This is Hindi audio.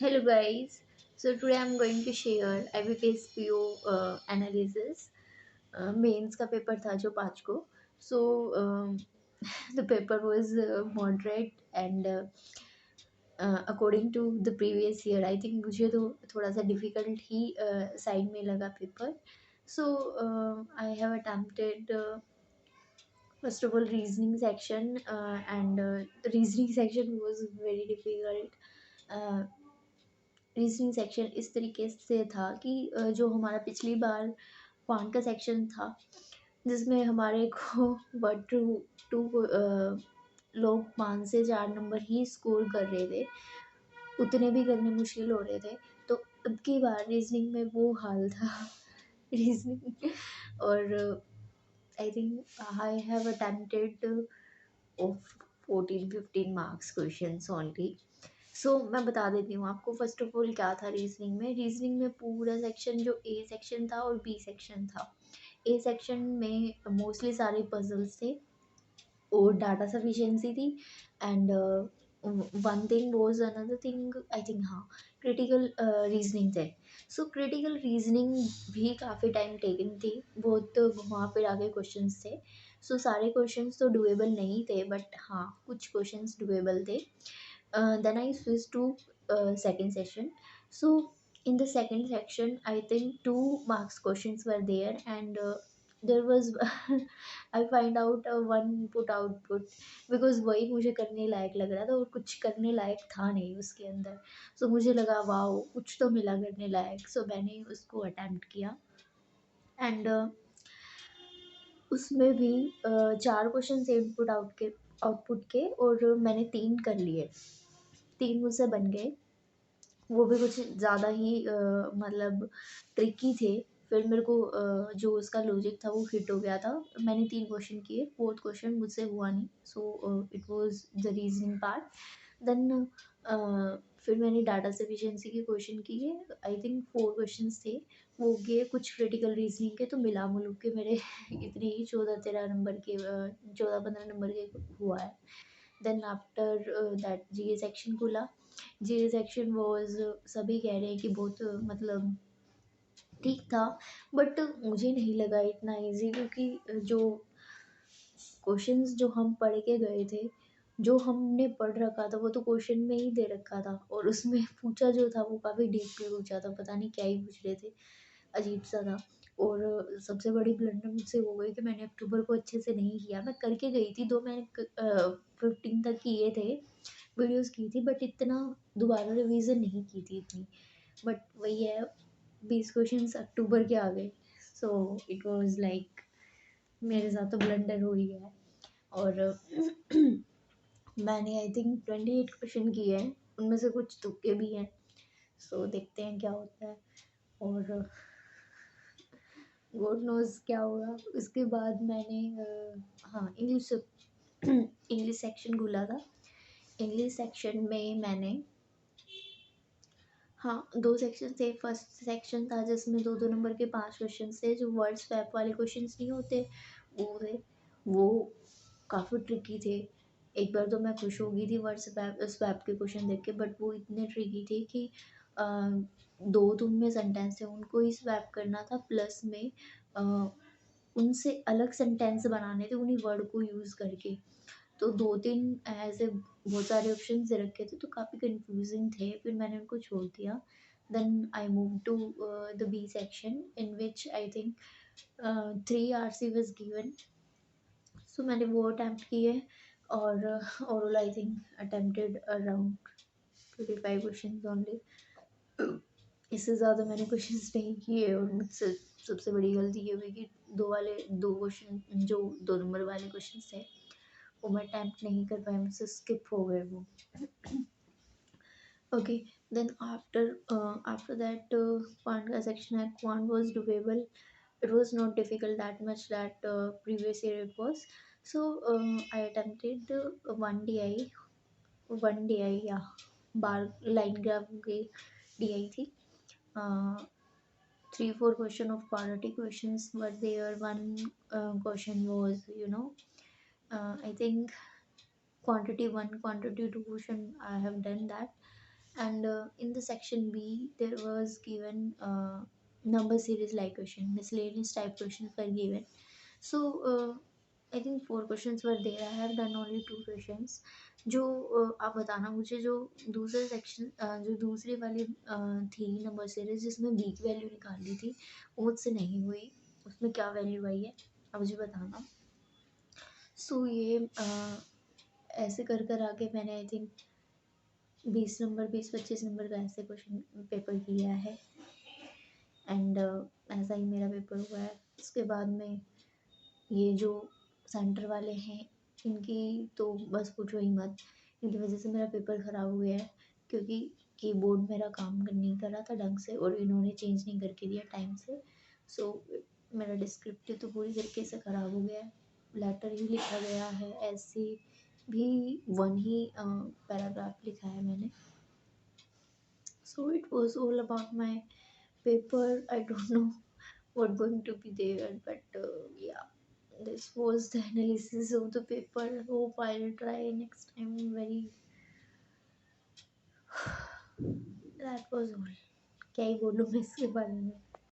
Hello guys. So today I'm going to share IBPS PO analysis. Mains का पेपर था जो 5 को. So the paper was moderate and according to the previous year I think मुझे तो थोड़ा सा difficult ही side में लगा paper. So I have attempted first of all reasoning section and the reasoning section was very difficult. Uh, reasoning section इस तरीके से था कि जो हमारा पिछली बार क्वांट का सेक्शन था जिसमें हमारे को वन टू टू लोग 5 से 4 नंबर ही स्कोर कर रहे थे, उतने भी करने मुश्किल हो रहे थे। तो अब की बार रीजनिंग में वो हाल था। रीजनिंग और I think I have attempted of 14-15 marks questions only. मैं बता देती हूँ आपको फर्स्ट ऑफ ऑल क्या था रीजनिंग में पूरा सेक्शन जो ए सेक्शन था और बी सेक्शन था। ए सेक्शन में मोस्टली सारे पजल्स थे और डाटा सफिशिएंसी थी and one thing was another thing I think, हाँ, क्रिटिकल रीजनिंग थे। सो क्रिटिकल रीजनिंग भी काफ़ी टाइम टेकन थी, बहुत वहाँ पर आगे क्वेश्चंस थे। सारे क्वेश्चंस तो डुएबल नहीं थे बट हाँ कुछ क्वेश्चंस डुएबल थे। Then I switched to second session. So in the second section, I think 2 marks questions were there, and there was I find out one input output because वही मुझे करने लायक लग रहा था और कुछ करने लायक था नहीं उसके अंदर। मुझे लगा वाओ कुछ तो मिला करने लायक। मैंने उसको अटेम्प्ट किया एंड उसमें भी 4 क्वेश्चन थे आउटपुट के और मैंने 3 कर लिए, 3 मुझसे बन गए। वो भी कुछ ज़्यादा ही मतलब ट्रिकी थे। फिर मेरे को जो उसका लॉजिक था वो हिट हो गया था। मैंने 3 क्वेश्चन किए, 4th क्वेश्चन मुझसे हुआ नहीं। It was the reasoning part. Then फिर मैंने डाटा सफिशिएंसी के क्वेश्चन किए, आई थिंक 4 क्वेश्चंस थे। वो किए कुछ क्रिटिकल रीज़निंग के, तो मिला-जुला के मेरे इतने ही 14-13 नंबर के 14-15 नंबर के हुआ है। Then after that GK section खुला। जीके सेक्शन वाज़ सभी कह रहे हैं कि बहुत मतलब ठीक था, बट मुझे नहीं लगा इतना ईज़ी क्योंकि जो क्वेश्चंस जो हम पढ़ के गए थे, जो हमने पढ़ रखा था वो तो क्वेश्चन में ही दे रखा था और उसमें पूछा जो था वो काफ़ी डीपली पूछा था, पता नहीं क्या ही पूछ रहे थे, अजीब-सा था। और सबसे बड़ी ब्लंडर मुझसे हो गई कि मैंने अक्टूबर को अच्छे से नहीं किया। मैं करके गई थी 2, मैंने 15 तक किए थे, वीडियोज़ की थी बट इतना दोबारा रिवीज़न नहीं की थी इतनी। बट वही है 20 क्वेश्चंस अक्टूबर के आ गए। इट वाज़ लाइक मेरे साथ तो ब्लंडर हो ही गया है। और मैंने आई थिंक 28 क्वेश्चन किए हैं, उनमें से कुछ तुक्के भी हैं। देखते हैं क्या होता है और गॉड नोज़ क्या होगा। उसके बाद मैंने हाँ, इंग्लिश इंग्लिश सेक्शन खुला था। इंग्लिश सेक्शन में मैंने हाँ, 2 सेक्शन थे। फर्स्ट सेक्शन था जिसमें 2-2 नंबर के 5 क्वेश्चन्स थे, जो वर्ड स्वैप वाले क्वेश्चन्स नहीं होते, वो थे। वो काफ़ी ट्रिकी थे। एक बार तो मैं खुश हो गई थी वर्ड स्वैप स्वैप के क्वेश्चन देख के, बट वो इतने ट्रिकी थे कि 2 तो उनमें सेंटेंस थे, उनको ही स्वैप करना था, प्लस में अ, उनसे अलग सेंटेंस बनाने थे उन्हीं वर्ड को यूज़ करके। तो 2-3 ऐसे बहुत सारे ऑप्शंस दे रखे थे, तो काफ़ी कन्फ्यूज़िंग थे, फिर मैंने उनको छोड़ दिया। Then I move to the B section in which I think 3 RC was given. मैंने वो अटेम्प्ट किए और overall I think attempted around 25 questions only. इससे ज़्यादा मैंने क्वेश्चंस नहीं किए और मुझसे सबसे बड़ी गलती ये हुई कि 2 क्वेश्चन जो 2 नंबर वाले क्वेश्चंस थे वो मैं अटेम्प्ट नहीं कर पाई, मुझसे स्किप हो गए वो। Okay, then after that quant का section है, quant was doable. It was not difficult that much that previous year it was. I attempted 1 DI, yeah, bar line graph की DI थी। 3-4 question of quantity questions were there. One question was, I think quantity 1, quantity 2 question I have done that, And in the section B, there was given number series like question, miscellaneous type questions were given. So I think four questions were there. I have done only two questions. जो आप बताना मुझे, जो दूसरे सेक्शन जो दूसरी वाली थी नंबर सीरीज जिसमें बी की वैल्यू निकालनी थी, वो मुझसे नहीं हुई। उसमें क्या वैल्यू आई है आप मुझे बताना। सो ये ऐसे कर कर आके मैंने आई थिंक 20 नंबर 20-25 नंबर का ऐसे क्वेश्चन पेपर किया है। एंड ऐसा ही मेरा पेपर हुआ है। उसके बाद में ये जो सेंटर वाले हैं, इनकी तो बस पूछो ही मत। इनकी वजह से मेरा पेपर ख़राब हो गया है, क्योंकि कीबोर्ड मेरा काम नहीं कर रहा था ढंग से और इन्होंने चेंज नहीं करके दिया टाइम से। सो मेरा डिस्क्रिप्टिव तो पूरी तरीके से ख़राब हो गया है। लेटर ही लिखा गया है, ऐसे भी वन ही पैराग्राफ लिखा है मैंने। So it was all about my paper. I don't know what going to be there, but yeah, this was the analysis of the paper. Hope I'll try next time. Very that was all. क्या ही बोलूँ मैं इसके बारे में।